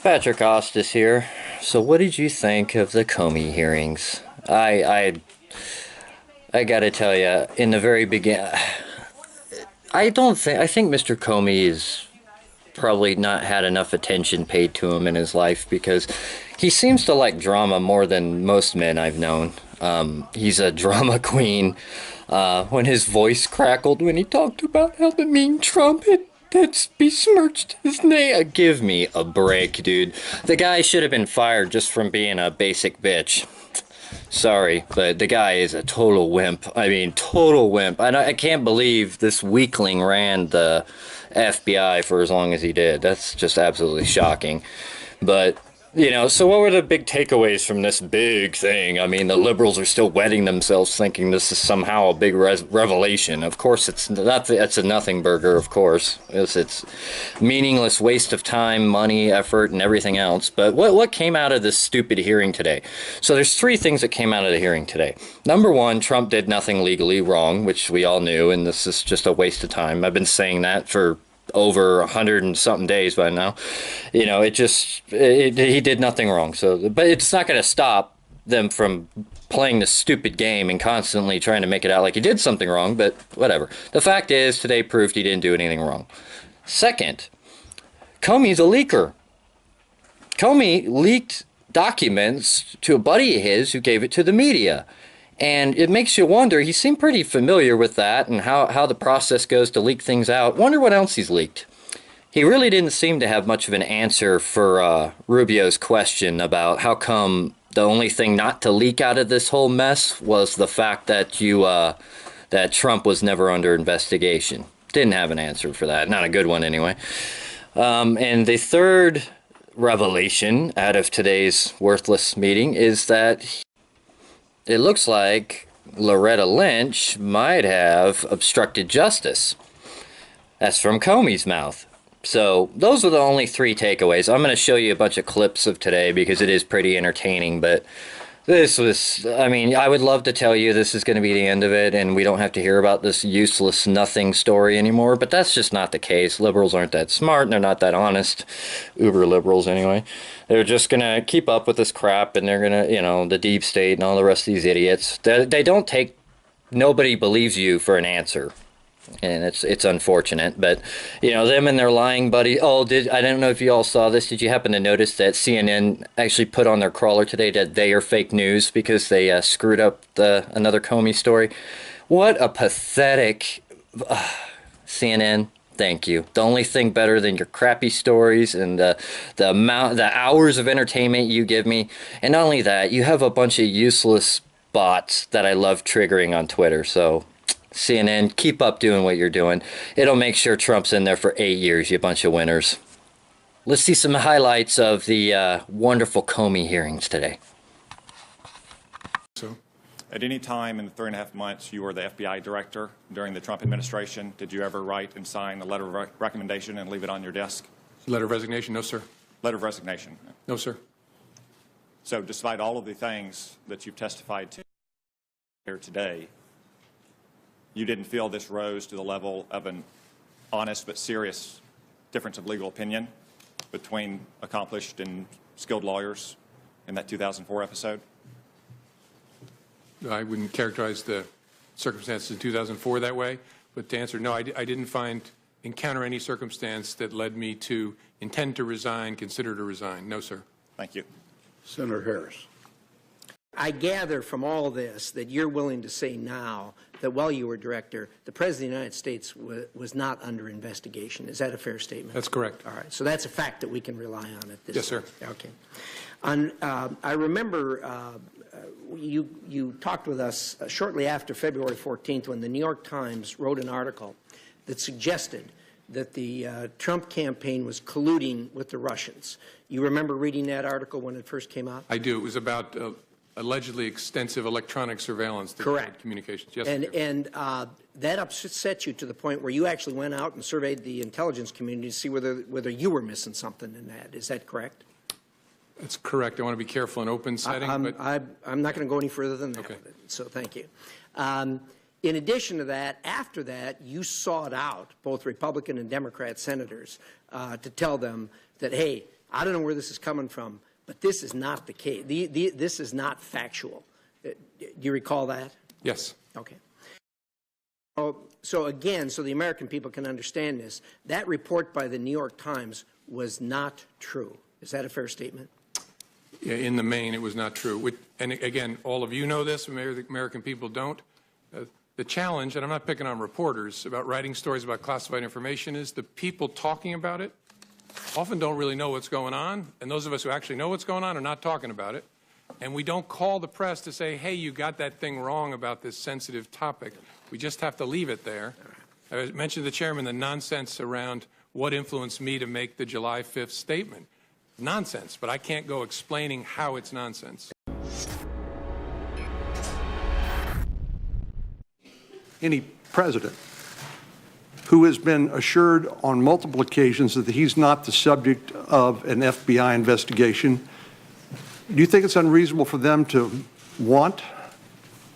Patrick Ostis here. So, what did you think of the Comey hearings? I gotta tell you, in the very beginning, I think Mr. Comey is probably not had enough attention paid to him in his life because he seems to like drama more than most men I've known. He's a drama queen. When his voice crackled when he talked about how the mean Trump had besmirched his name. Give me a break, dude. The guy should have been fired just from being a basic bitch. Sorry, but the guy is a total wimp. I mean, total wimp. I can't believe this weakling ran the FBI for as long as he did. That's just absolutely shocking. But, you know, so what were the big takeaways from this big thing? I mean, the liberals are still wetting themselves thinking this is somehow a big revelation. Of course, it's a nothing burger, of course. It's meaningless waste of time, money, effort, and everything else. But what came out of this stupid hearing today? So there's three things that came out of the hearing today. Number one, Trump did nothing legally wrong, which we all knew, and this is just a waste of time. I've been saying that for over 100 and something days by now. You know, he did nothing wrong. So, but it's not going to stop them from playing this stupid game and constantly trying to make it out like he did something wrong, but whatever. The fact is, today proved he didn't do anything wrong. Second, Comey's a leaker. Comey leaked documents to a buddy of his who gave it to the media. And it makes you wonder, he seemed pretty familiar with that and how the process goes to leak things out. Wonder what else he's leaked. He really didn't seem to have much of an answer for Rubio's question about how come the only thing not to leak out of this whole mess was the fact that that Trump was never under investigation. Didn't have an answer for that. Not a good one anyway. And the third revelation out of today's worthless meeting is that it looks like Loretta Lynch might have obstructed justice. That's from Comey's mouth. So those are the only three takeaways. I'm going to show you a bunch of clips of today because it is pretty entertaining, but this was, I mean, I would love to tell you this is going to be the end of it and we don't have to hear about this useless nothing story anymore, but that's just not the case. Liberals aren't that smart and they're not that honest. Uber liberals anyway. They're just going to keep up with this crap and they're going to, you know, the deep state and all the rest of these idiots. They don't take, nobody believes you for an answer. And it's unfortunate, but you know, them and their lying buddy. Oh, I don't know if you all saw this. Did you happen to notice that CNN actually put on their crawler today that they are fake news because they screwed up another Comey story? What a pathetic CNN. Thank you. The only thing better than your crappy stories and the hours of entertainment you give me, and not only that, you have a bunch of useless bots that I love triggering on Twitter. So CNN, keep up doing what you're doing. It'll make sure Trump's in there for 8 years, you bunch of winners. Let's see some highlights of the wonderful Comey hearings today. So, at any time in the 3.5 months you were the FBI director during the Trump administration, did you ever write and sign a letter of recommendation and leave it on your desk? Letter of resignation? No, sir. Letter of resignation? No, sir. So, despite all of the things that you've testified to here today, you didn't feel this rose to the level of an honest but serious difference of legal opinion between accomplished and skilled lawyers in that 2004 episode? I wouldn't characterize the circumstances in 2004 that way, but to answer, no, I didn't encounter any circumstance that led me to intend to resign, consider to resign. No, sir. Thank you. Senator Harris. I gather from all this that you're willing to say now that while you were director, the President of the United States was not under investigation. Is that a fair statement? That's correct. All right. So that's a fact that we can rely on at this point. Yes, sir. Okay. I remember you talked with us shortly after February 14th when the New York Times wrote an article that suggested that the Trump campaign was colluding with the Russians. You remember reading that article when it first came out? I do. It was about allegedly extensive electronic surveillance. Correct. Communications. Yes. And that upset you to the point where you actually went out and surveyed the intelligence community to see whether you were missing something in that. Is that correct? That's correct. I want to be careful in open setting. I'm not going to go any further than that. Okay. With it, so thank you. In addition to that, after that, you sought out both Republican and Democrat senators to tell them that, hey, I don't know where this is coming from, but this is not the case. This is not factual. Do you recall that? Yes. Okay. So again, so the American people can understand this, that report by the New York Times was not true. Is that a fair statement? Yeah, in the main, it was not true. And again, all of you know this, the American people don't. The challenge, and I'm not picking on reporters, about writing stories about classified information is the people talking about it often don't really know what's going on, and those of us who actually know what's going on are not talking about it. And we don't call the press to say, hey, you got that thing wrong about this sensitive topic. We just have to leave it there. I mentioned to the chairman the nonsense around what influenced me to make the July 5th statement. Nonsense, but I can't go explaining how it's nonsense. Any president who has been assured on multiple occasions that he's not the subject of an FBI investigation, do you think it's unreasonable for them to want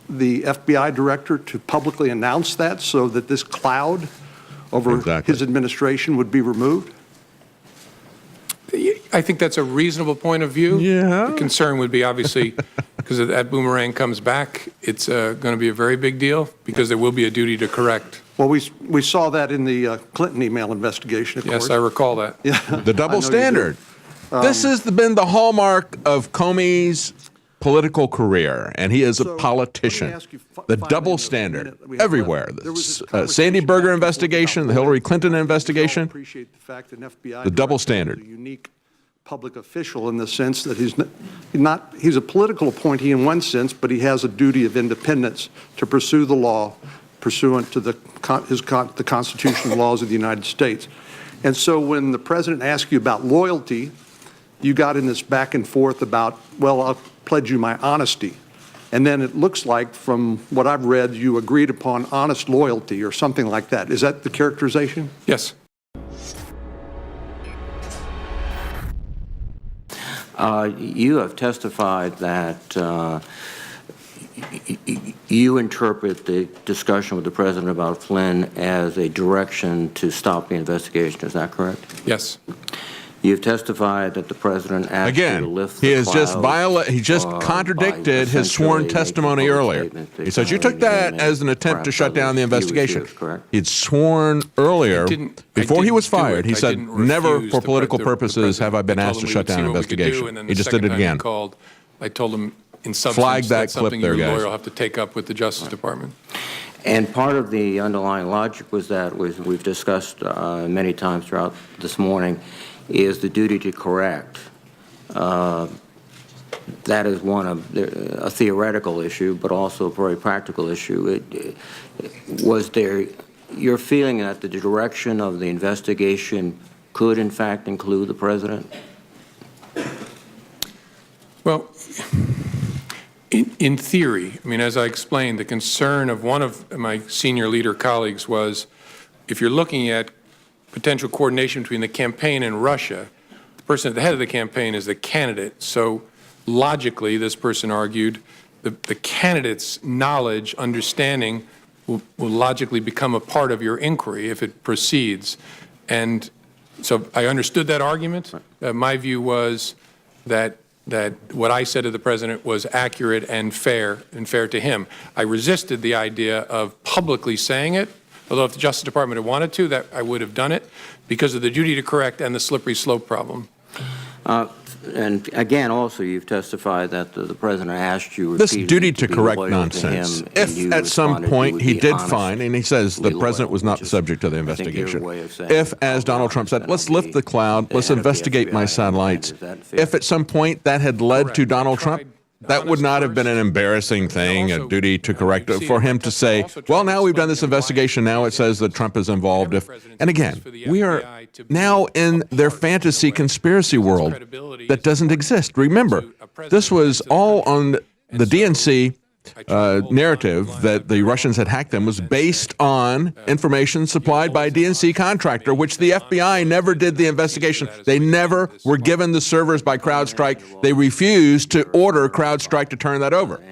the FBI director to publicly announce that so that this cloud over his administration would be removed? I think that's a reasonable point of view. Yeah. The concern would be, obviously, because if that boomerang comes back, it's going to be a very big deal because there will be a duty to correct. Well, we saw that in the Clinton email investigation, of course. Yes, I recall that. Yeah. The double standard. This has been the hallmark of Comey's political career, and he is a politician. The double standard everywhere. The Sandy Berger investigation, the Hillary Clinton investigation, the double standard. Unique public official in the sense that he's a political appointee in one sense, but he has a duty of independence to pursue the law pursuant to the constitutional laws of the United States. And so when the president asked you about loyalty, you got in this back and forth about, well, I'll pledge you my honesty. And then it looks like, from what I've read, you agreed upon honest loyalty or something like that. Is that the characterization? Yes. You have testified that you interpret the discussion with the president about Flynn as a direction to stop the investigation. Is that correct? Yes. You've testified that the president asked you to lift the cloud. He just contradicted his sworn testimony earlier. He says you took that as an attempt to shut down the investigation. He'd sworn earlier, before he was fired, he said, never for political purposes have I been asked to shut down an investigation. He just did it again. I told him in substance Flag that that's clip something there, your guys. lawyer will have to take up with the Justice Department. And part of the underlying logic was that we've discussed many times throughout this morning is the duty to correct. That is a theoretical issue, but also a very practical issue. Was there your feeling that the direction of the investigation could, in fact, include the president? Well, in theory, I mean, as I explained, the concern of one of my senior leader colleagues was, if you're looking at potential coordination between the campaign and Russia, the person at the head of the campaign is the candidate. So logically, this person argued, the candidate's knowledge, understanding will logically become a part of your inquiry if it proceeds. And so I understood that argument. My view was that what I said to the president was accurate and fair to him. I resisted the idea of publicly saying it, although if the Justice Department had wanted to, that I would have done it, because of the duty to correct and the slippery slope problem. And again, also, you've testified that the president asked you This repeatedly duty to be correct loyal nonsense. to him, and If you at some responded point you would he be did honest, find, and he says the be president loyal, was not which the is, subject of the I think, your investigation. way of saying If, how as Donald Trump said, confident let's on lift the cloud, the let's head of the investigate my FBI satellites. is that fair? If at some point that had led Correct. to Donald I Trump, tried that would honest not have been first. an embarrassing thing, a Also, duty to correct, you see for in my him to testimony, say, also well, tried now we've done this explaining why investigation, now it says that Trump is involved. And again, for the we are FBI to be now in their part, in a fantasy way, conspiracy because world credibility that doesn't exist. Remember, to a president this was to the all country. on the DNC narrative that the Russians had hacked them was based on information supplied by a DNC contractor, which the FBI never did the investigation. They never were given the servers by CrowdStrike. They refused to order CrowdStrike to turn that over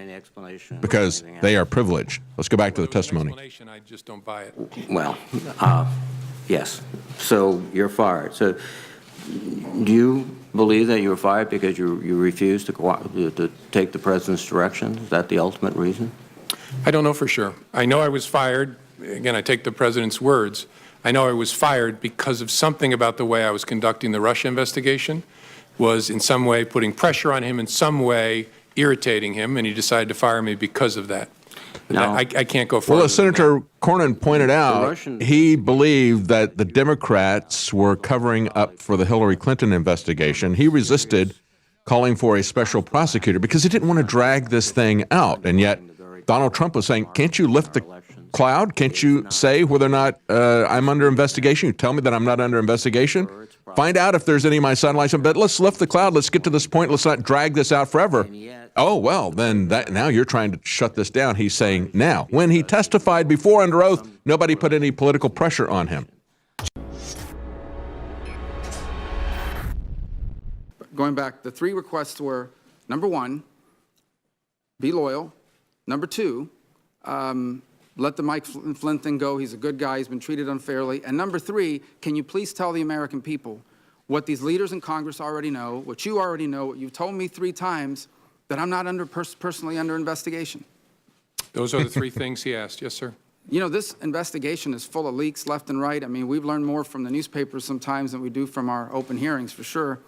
because they are privileged. Let's go back to the testimony. I just don't buy it. Well, yes. So you're fired. So do you believe that you were fired because you refused to take the president's direction? Is that the ultimate reason? I don't know for sure. I know I was fired. Again, I take the president's words. I know I was fired because of something about the way I was conducting the Russia investigation was in some way putting pressure on him, in some way irritating him, and he decided to fire me because of that. Now, I can't go further. Well, as Senator Cornyn pointed out, he believed that the Democrats were covering up for the Hillary Clinton investigation. He resisted calling for a special prosecutor because he didn't want to drag this thing out. And yet Donald Trump was saying, can't you lift the cloud? Can't you say whether or not I'm under investigation? You tell me that I'm not under investigation. Find out if there's any of my satellites. But let's lift the cloud. Let's get to this point. Let's not drag this out forever. Oh, well, then now you're trying to shut this down. He's saying now. When he testified before under oath, nobody put any political pressure on him. Going back, the three requests were, number one, be loyal. Number two, let the Mike Flynn thing go. He's a good guy. He's been treated unfairly. And number three, can you please tell the American people what these leaders in Congress already know, what you already know, what you've told me 3 times, that I'm not personally under investigation? Those are the 3 things he asked. Yes, sir. You know, this investigation is full of leaks left and right. I mean, we've learned more from the newspapers sometimes than we do from our open hearings, for sure.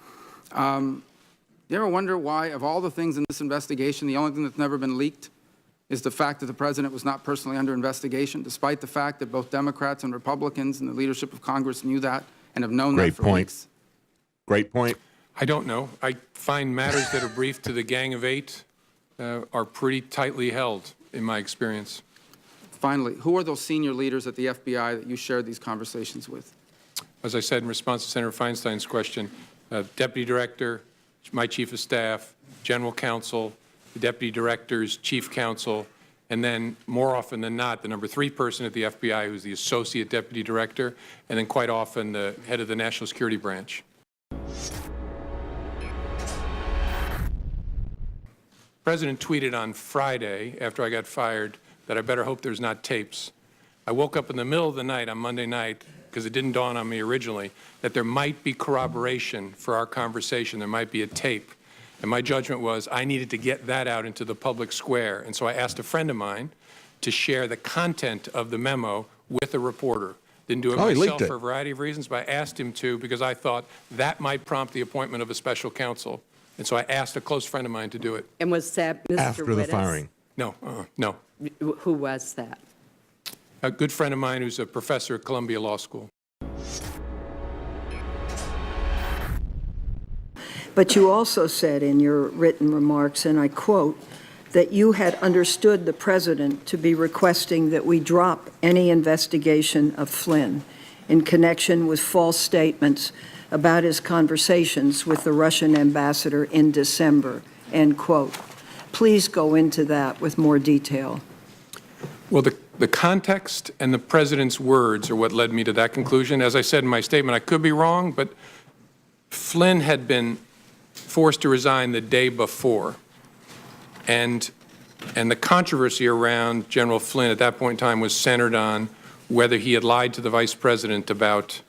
You ever wonder why, of all the things in this investigation, the only thing that's never been leaked is the fact that the president was not personally under investigation, despite the fact that both Democrats and Republicans and the leadership of Congress knew that and have known that for weeks? Great point. I don't know. I find matters that are briefed to the Gang of 8 are pretty tightly held, in my experience. Finally, who are those senior leaders at the FBI that you shared these conversations with? As I said in response to Senator Feinstein's question, Deputy Director, my Chief of Staff, General Counsel, the Deputy Director's Chief Counsel, and then more often than not, the number 3 person at the FBI who's the Associate Deputy Director, and then quite often the head of the National Security Branch. The President tweeted on Friday, after I got fired, that I better hope there's not tapes. I woke up in the middle of the night on Monday night, because it didn't dawn on me originally, that there might be corroboration for our conversation. There might be a tape. And my judgment was I needed to get that out into the public square. And so I asked a friend of mine to share the content of the memo with a reporter. Didn't do it myself for a variety of reasons, but I asked him to because I thought that might prompt the appointment of a special counsel. And so I asked a close friend of mine to do it. And was that Mr. After the firing? No, no. Who was that? A good friend of mine who's a professor at Columbia Law School. But you also said in your written remarks, and I quote, that you had understood the president to be requesting that we drop any investigation of Flynn in connection with false statements about his conversations with the Russian ambassador in December, end quote. Please go into that with more detail. Well, the context and the president's words are what led me to that conclusion. As I said in my statement, I could be wrong, but Flynn had been forced to resign the day before. And the controversy around General Flynn at that point in time was centered on whether he had lied to the vice president about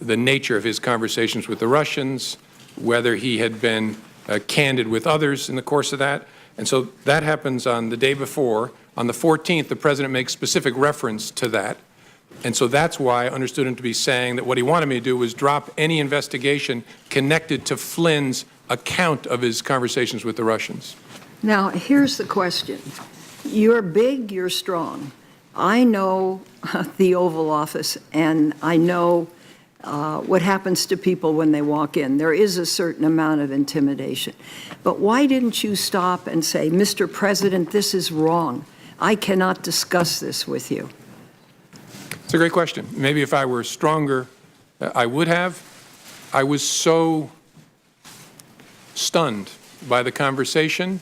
the nature of his conversations with the Russians, whether he had been candid with others in the course of that. And so that happens on the day before. On the 14th, the president makes specific reference to that. And so that's why I understood him to be saying that what he wanted me to do was drop any investigation connected to Flynn's account of his conversations with the Russians. Now, here's the question. You're big, you're strong. I know the Oval Office, and I know what happens to people when they walk in. There is a certain amount of intimidation. But why didn't you stop and say, Mr. President, this is wrong. I cannot discuss this with you? It's a great question. Maybe if I were stronger, I would have. I was so stunned by the conversation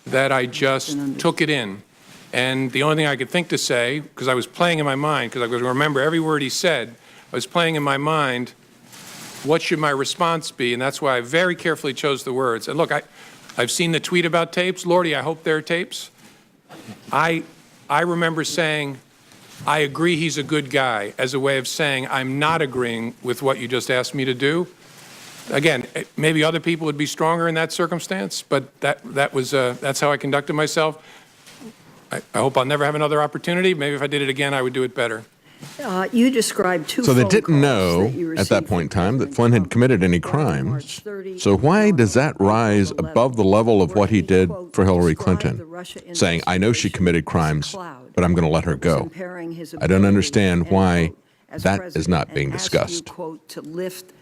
that I just took it in. And the only thing I could think to say, because I was playing in my mind, because I was going to remember every word he said, I was playing in my mind, what should my response be? And that's why I very carefully chose the words. And look, I've seen the tweet about tapes. Lordy, I hope there are tapes. I remember saying, I agree he's a good guy, as a way of saying I'm not agreeing with what you just asked me to do. again, maybe other people would be stronger in that circumstance, but that's how I conducted myself. I hope I'll never have another opportunity. Maybe if I did it again, I would do it better. You described two So they phone didn't calls know that you at that received point in from time that President Flynn had Trump committed any regarding March crimes. 30 So why does that April rise 11, above the level of what he where did quote, for Hillary described Clinton, the Russia saying, I know she investigation committed as a crimes, cloud but I'm going to let her that was go? impairing his I don't ability, understand end why quote, as that is president, not being and asked you, discussed. quote, to lift